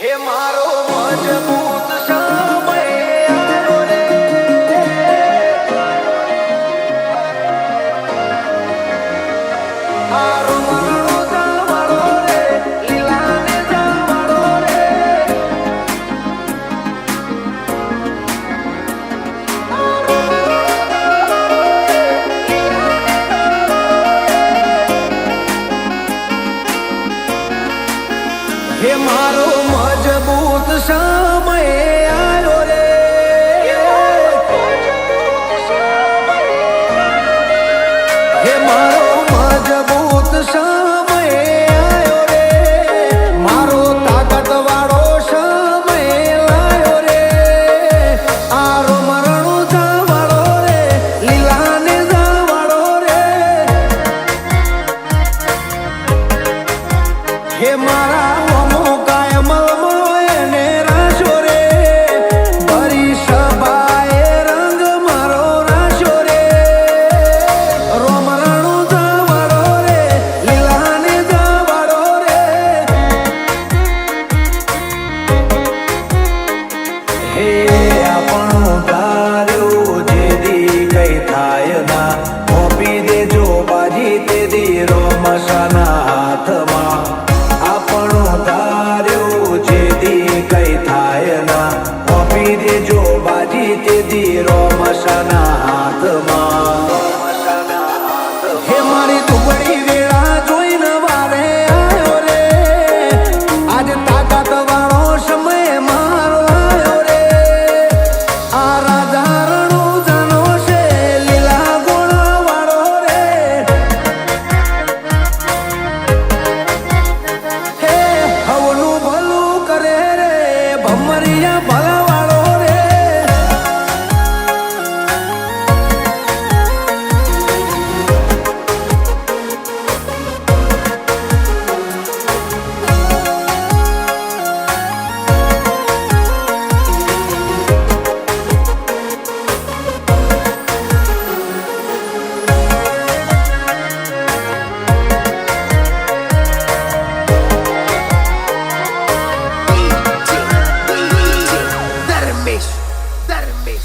હે મારો મજબૂત સમય આવ્યો રે, મારો મરણો જમાડો રે, લીલાને જમાડો રે, હે મારો મજબૂત સમય આવ્યો રે, હે મારો મજબૂત સમય આવ્યો રે, મારો તાકાત વાળો સમય લાયો રે, આરો મરણો જવાડો રે, લીલાને જવાડો રે, હે મારા હે મારી દુબળી વેળા જોઈને વારે આવ્યો રે, આજે તાકાત વાળો સમય મારો આવ્યો રે, આ રાજા રણો જાનો છે લીલા ગોળા વાળો રે, હે હવનું ભલું કરે રે ભમરિયા ભલા વાળો રે,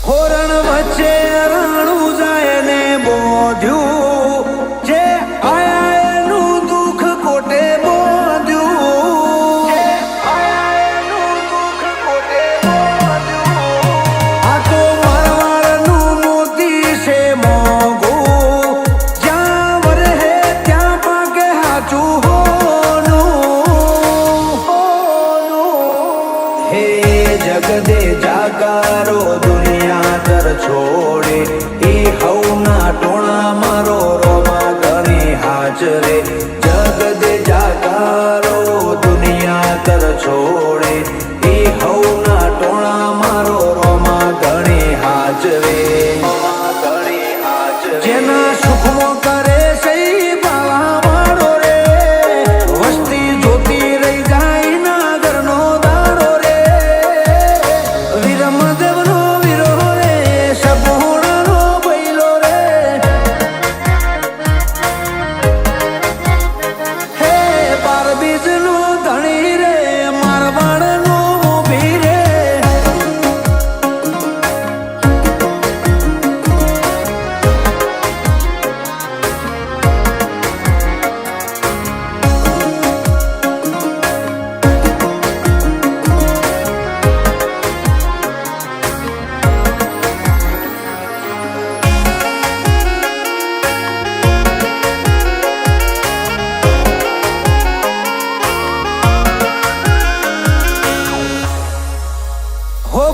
હોરણ વચ્ચે રાણું જાય ને બોધ્યું, જે આયા એનું દુઃખ કોટે બોધ્યું, આ તો મારવાડનું મોતી છે મોંઘું, જ્યાં વરહે ત્યાં પાકે હાચું હોનું, હે જગદે જાગારો છોડે એ હવના ટોણા મારો રોમા ઘણી હાજરે, જગદે જાગારો દુનિયા કર છોડે એ હવના ટોણા મારો રોમા ઘણી હાજરે, જેના સુખમાં કરે છે બાવા વાળો રે, વસ્તી જોતી રહી જાય ના ઘરનો દાડો રે, વીરમદેવનો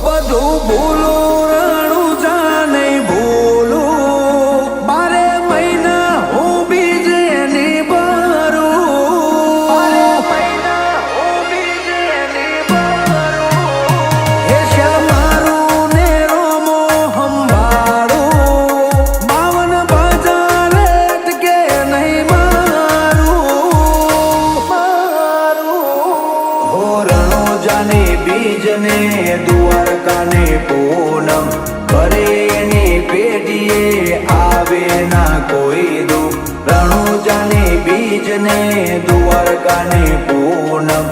બધું ભૂલું રાણું જા નહીં ભૂલું, 12 મહિના હું બીજ એની ભરું, 12 મહિના હું બીજ એની ભરું, હે શ્યામારું ને રોમો સંભાળું, 52 બજાર અટકે નહીં મારું, હો રણોજાને બીજને દ્વારકાને પૂનમ કરે એની પેઢીએ આવે ના કોઈ દુઃખ, રણુજાને બીજને દ્વારકાને પૂનમ